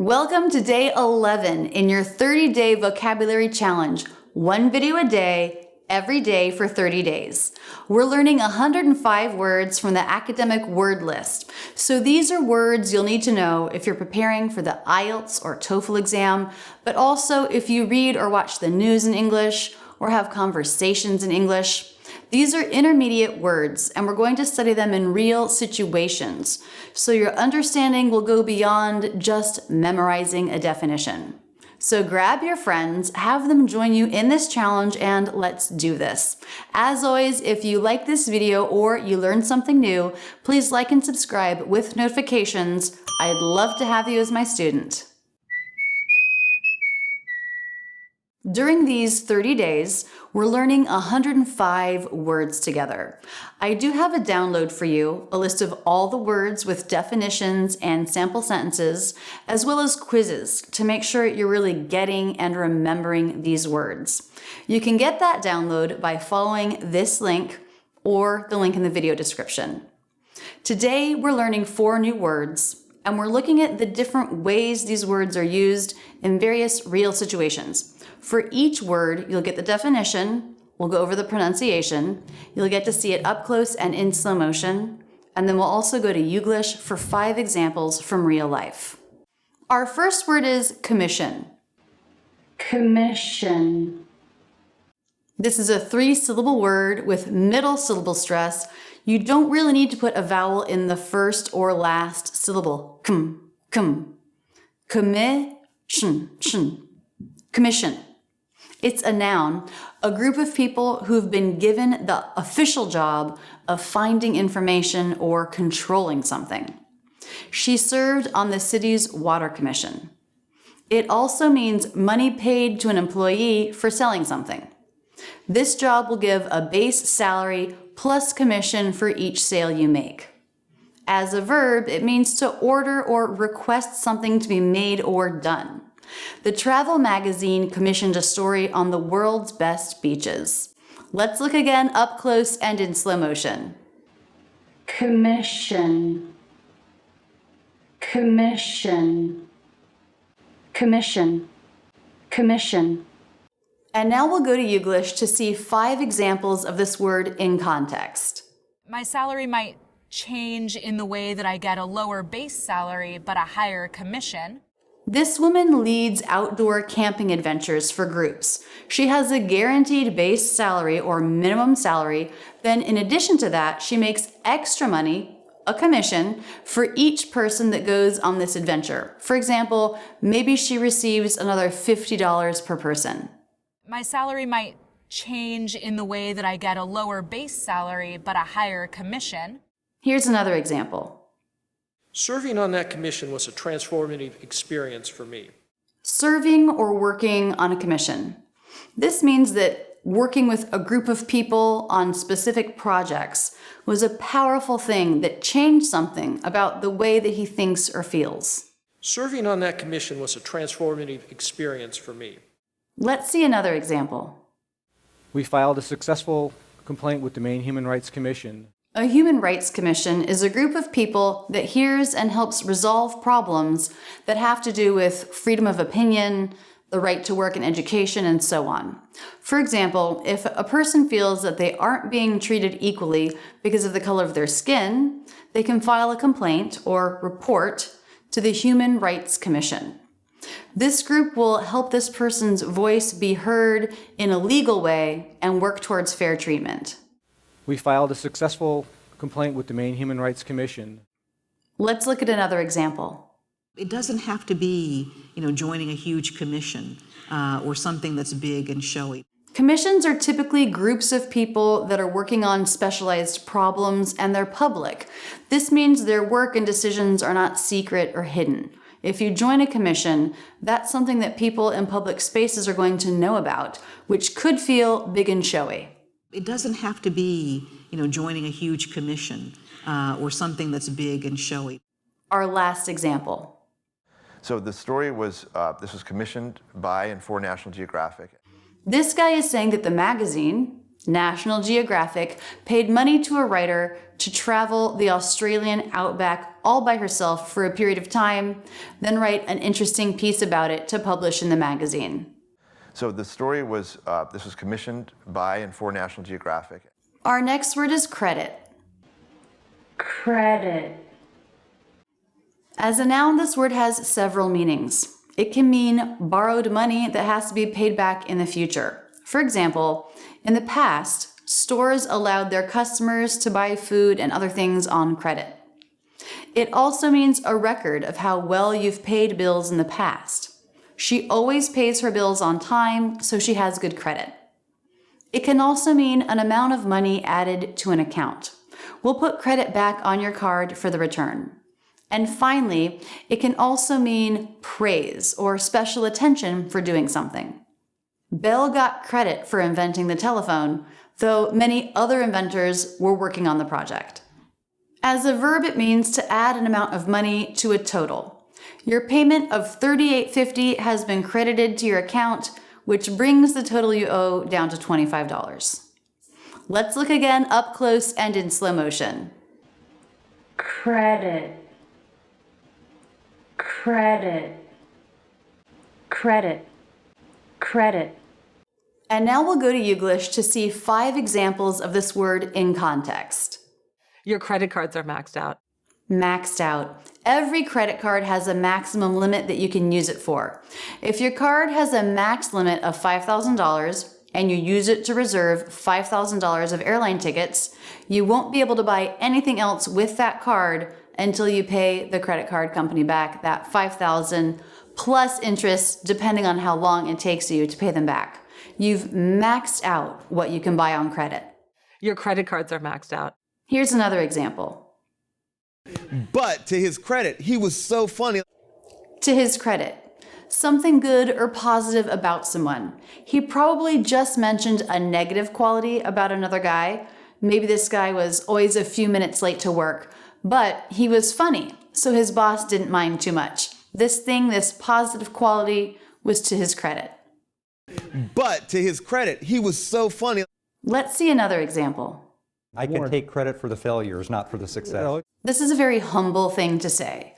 Welcome to day 11 in your 30-day vocabulary challenge. One video a day, every day for 30 days. We're learning 105 words from the academic word list. So these are words you'll need to know if you're preparing for the IELTS or TOEFL exam, but also if you read or watch the news in English or have conversations in English. These are intermediate words, and we're going to study them in real situations, so your understanding will go beyond just memorizing a definition. So grab your friends, have them join you in this challenge, and let's do this. As always, if you like this video or you learned something new, please like and subscribe with notifications. I'd love to have you as my student. During these 30 days, we're learning 105 words together. I do have a download for you, a list of all the words with definitions and sample sentences, as well as quizzes to make sure you're really getting and remembering these words. You can get that download by following this link or the link in the video description. Today, we're learning 4 new words, and we're looking at the different ways these words are used in various real situations. For each word, you'll get the definition, we'll go over the pronunciation, you'll get to see it up close and in slow motion, and then we'll also go to Youglish for 5 examples from real life. Our first word is commission. Commission. This is a 3-syllable word with middle syllable stress. You don't really need to put a vowel in the first or last syllable. Commission. Commission. It's a noun, a group of people who've been given the official job of finding information or controlling something. She served on the city's water commission. It also means money paid to an employee for selling something. This job will give a base salary plus commission for each sale you make. As a verb, it means to order or request something to be made or done. The travel magazine commissioned a story on the world's best beaches. Let's look again up close and in slow motion. Commission. Commission. Commission. Commission. And now we'll go to Youglish to see 5 examples of this word in context. My salary might change in the way that I get a lower base salary but a higher commission. This woman leads outdoor camping adventures for groups. She has a guaranteed base salary or minimum salary. Then in addition to that, she makes extra money, a commission, for each person that goes on this adventure. For example, maybe she receives another $50 per person. My salary might change in the way that I get a lower base salary but a higher commission. Here's another example. Serving on that commission was a transformative experience for me. Serving or working on a commission. This means that working with a group of people on specific projects was a powerful thing that changed something about the way that he thinks or feels. Serving on that commission was a transformative experience for me. Let's see another example. We filed a successful complaint with the Maine Human Rights Commission. A human rights commission is a group of people that hears and helps resolve problems that have to do with freedom of opinion, the right to work and education, and so on. For example, if a person feels that they aren't being treated equally because of the color of their skin, they can file a complaint or report to the Human Rights Commission. This group will help this person's voice be heard in a legal way and work towards fair treatment. We filed a successful complaint with the Maine Human Rights Commission. Let's look at another example. It doesn't have to be, joining a huge commission or something that's big and showy. Commissions are typically groups of people that are working on specialized problems, and they're public. This means their work and decisions are not secret or hidden. If you join a commission, that's something that people in public spaces are going to know about, which could feel big and showy. It doesn't have to be, joining a huge commission or something that's big and showy. Our last example. So the story was, this was commissioned by and for National Geographic. This guy is saying that the magazine, National Geographic, paid money to a writer to travel the Australian outback all by herself for a period of time, then write an interesting piece about it to publish in the magazine. So the story was, this was commissioned by and for National Geographic. Our next word is credit. Credit. As a noun, this word has several meanings. It can mean borrowed money that has to be paid back in the future. For example, in the past, stores allowed their customers to buy food and other things on credit. It also means a record of how well you've paid bills in the past. She always pays her bills on time, so she has good credit. It can also mean an amount of money added to an account. We'll put credit back on your card for the return. And finally, it can also mean praise or special attention for doing something. Bell got credit for inventing the telephone, though many other inventors were working on the project. As a verb, it means to add an amount of money to a total. Your payment of $38.50 has been credited to your account, which brings the total you owe down to $25. Let's look again up close and in slow motion. Credit. Credit. Credit. Credit. And now we'll go to Youglish to see 5 examples of this word in context. Your credit cards are maxed out. Maxed out. Every credit card has a maximum limit that you can use it for. If your card has a max limit of $5,000 and you use it to reserve $5,000 of airline tickets, you won't be able to buy anything else with that card until you pay the credit card company back that $5,000 plus interest, depending on how long it takes you to pay them back. You've maxed out what you can buy on credit. Your credit cards are maxed out. Here's another example. But to his credit, he was so funny. To his credit, something good or positive about someone. He probably just mentioned a negative quality about another guy. Maybe this guy was always a few minutes late to work, but he was funny, so his boss didn't mind too much. This positive quality was to his credit. But to his credit, he was so funny. Let's see another example. I can take credit for the failures, not for the success. This is a very humble thing to say.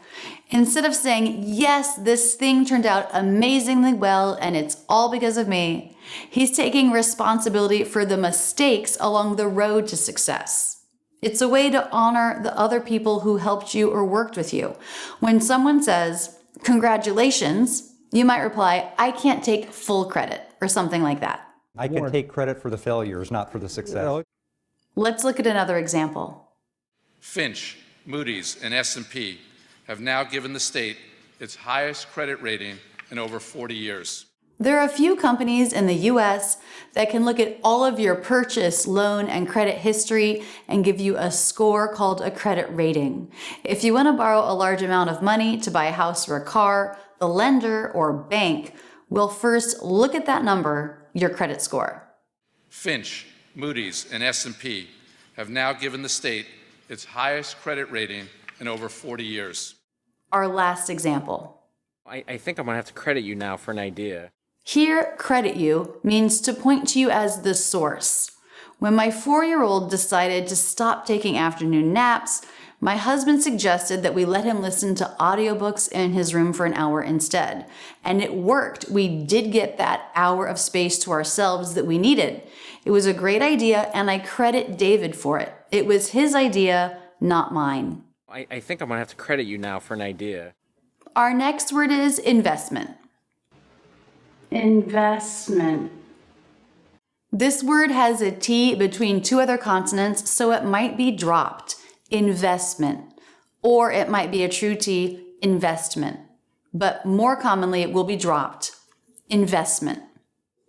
Instead of saying, yes, this thing turned out amazingly well and it's all because of me, he's taking responsibility for the mistakes along the road to success. It's a way to honor the other people who helped you or worked with you. When someone says, congratulations, you might reply, I can't take full credit, or something like that. I can take credit for the failures, not for the success. Let's look at another example. Finch, Moody's, and S&P have now given the state its highest credit rating in over 40 years. There are a few companies in the US that can look at all of your purchase, loan, and credit history and give you a score called a credit rating. If you want to borrow a large amount of money to buy a house or a car, the lender or bank will first look at that number, your credit score. Finch, Moody's, and S&P have now given the state its highest credit rating in over 40 years. Our last example. I think I'm going to have to credit you now for an idea. Here, credit you means to point to you as the source. When my 4-year-old decided to stop taking afternoon naps, my husband suggested that we let him listen to audiobooks in his room for an hour instead. And it worked. We did get that hour of space to ourselves that we needed. It was a great idea, and I credit David for it. It was his idea, not mine. I think I'm going to have to credit you now for an idea. Our next word is investment. Investment. This word has a T between 2 other consonants, so it might be dropped. Investment. Or it might be a true T, investment. But more commonly, it will be dropped. Investment.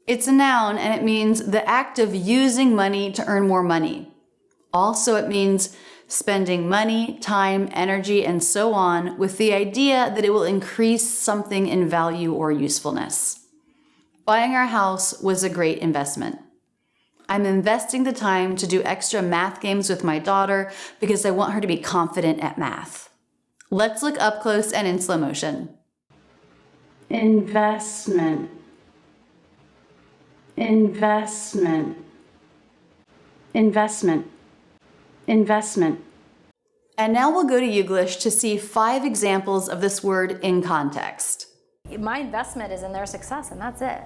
It's a noun, and it means the act of using money to earn more money. Also, it means spending money, time, energy, and so on with the idea that it will increase something in value or usefulness. Buying our house was a great investment. I'm investing the time to do extra math games with my daughter because I want her to be confident at math. Let's look up close and in slow motion. Investment. Investment. Investment. Investment. And now we'll go to Youglish to see 5 examples of this word in context. My investment is in their success, and that's it.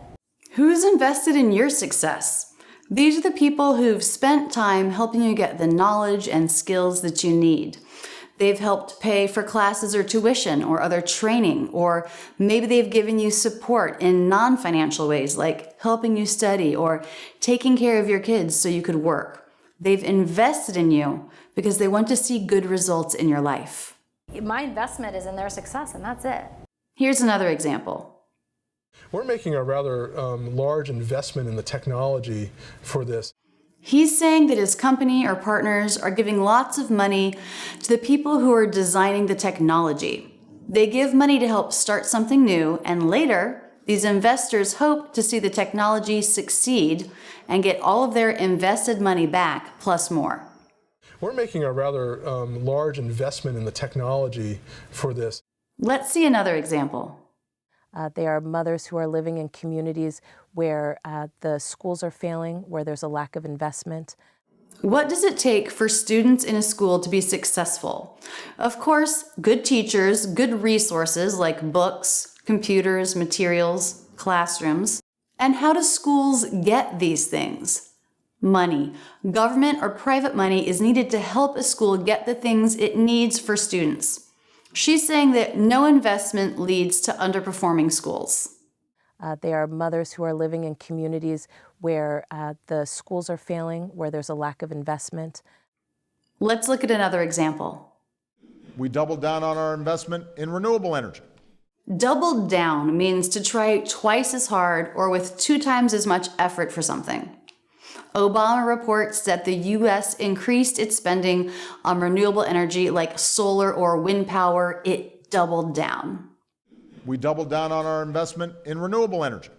Who's invested in your success? These are the people who've spent time helping you get the knowledge and skills that you need. They've helped pay for classes or tuition or other training, or maybe they've given you support in non-financial ways like helping you study or taking care of your kids so you could work. They've invested in you because they want to see good results in your life. My investment is in their success, and that's it. Here's another example. We're making a rather large investment in the technology for this. He's saying that his company or partners are giving lots of money to the people who are designing the technology. They give money to help start something new, and later, these investors hope to see the technology succeed and get all of their invested money back, plus more. We're making a rather large investment in the technology for this. Let's see another example. They are mothers who are living in communities where the schools are failing, where there's a lack of investment. What does it take for students in a school to be successful? Of course, good teachers, good resources like books, computers, materials, classrooms. And how do schools get these things? Money. Government or private money is needed to help a school get the things it needs for students. She's saying that no investment leads to underperforming schools. They are mothers who are living in communities where the schools are failing, where there's a lack of investment. Let's look at another example. We doubled down on our investment in renewable energy. Double down means to try twice as hard or with 2 times as much effort for something. Obama reports that the U.S. increased its spending on renewable energy like solar or wind power. It doubled down. We doubled down on our investment in renewable energy.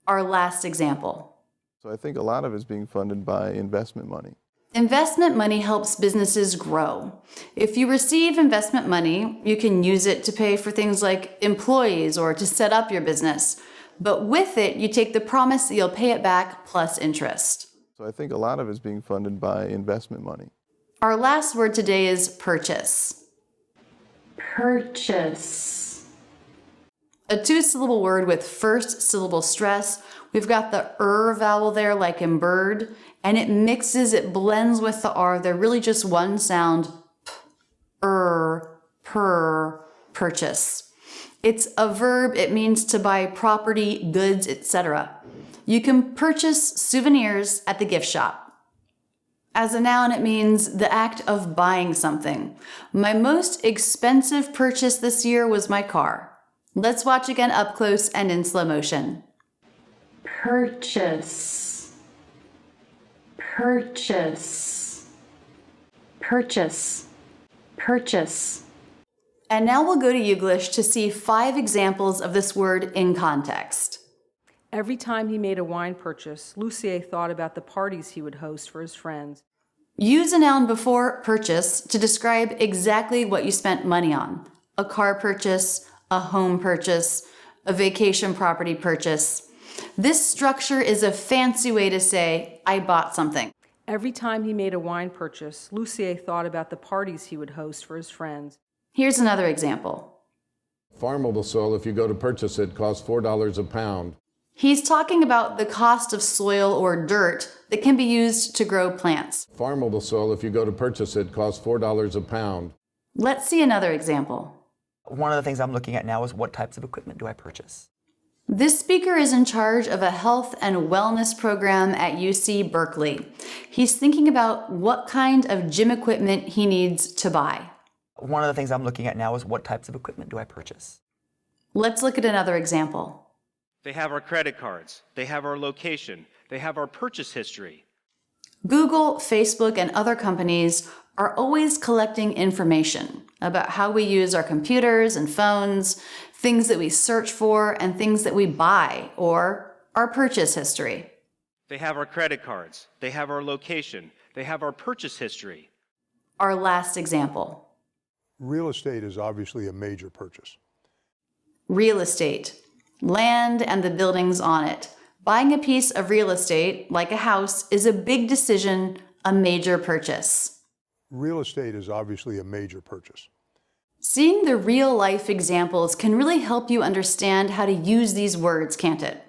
Our last example. So I think a lot of it is being funded by investment money. Investment money helps businesses grow. If you receive investment money, you can use it to pay for things like employees or to set up your business. But with it, you take the promise that you'll pay it back plus interest. So I think a lot of it is being funded by investment money. Our last word today is purchase. Purchase. A 2-syllable word with first syllable stress. We've got the vowel there like in bird, and it mixes, it blends with the R. They're really just one sound, purchase. It's a verb. It means to buy property, goods, etc. You can purchase souvenirs at the gift shop. As a noun, it means the act of buying something. My most expensive purchase this year was my car. Let's watch again up close and in slow motion. Purchase. Purchase. Purchase. Purchase. And now we'll go to Youglish to see 5 examples of this word in context. Every time he made a wine purchase, Lucier thought about the parties he would host for his friends. Use a noun before purchase to describe exactly what you spent money on. A car purchase, a home purchase, a vacation property purchase. This structure is a fancy way to say, I bought something. Every time he made a wine purchase, Lucier thought about the parties he would host for his friends. Here's another example. Farmable soil, if you go to purchase it, costs $4 a pound. He's talking about the cost of soil or dirt that can be used to grow plants. Farmable soil, if you go to purchase it, costs $4 a pound. Let's see another example. One of the things I'm looking at now is what types of equipment do I purchase? This speaker is in charge of a health and wellness program at UC Berkeley. He's thinking about what kind of gym equipment he needs to buy. One of the things I'm looking at now is what types of equipment do I purchase? Let's look at another example. They have our credit cards. They have our location. They have our purchase history. Google, Facebook, and other companies are always collecting information about how we use our computers and phones, things that we search for, and things that we buy, or our purchase history. They have our credit cards. They have our location. They have our purchase history. Our last example. Real estate is obviously a major purchase. Real estate. Land and the buildings on it. Buying a piece of real estate, like a house, is a big decision, a major purchase. Real estate is obviously a major purchase. Seeing the real-life examples can really help you understand how to use these words, can't it?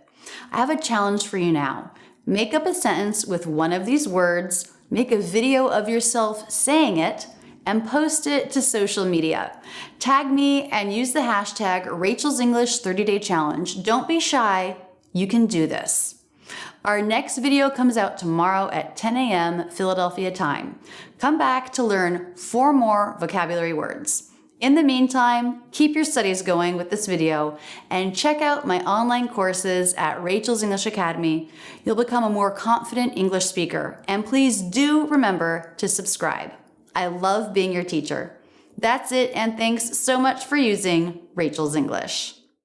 I have a challenge for you now. Make up a sentence with one of these words, make a video of yourself saying it, and post it to social media. Tag me and use the hashtag Rachel's English 30-Day Challenge. Don't be shy, you can do this. Our next video comes out tomorrow at 10 a.m. Philadelphia time. Come back to learn 4 more vocabulary words. In the meantime, keep your studies going with this video and check out my online courses at Rachel's English Academy. You'll become a more confident English speaker. And please do remember to subscribe. I love being your teacher. That's it, and thanks so much for using Rachel's English.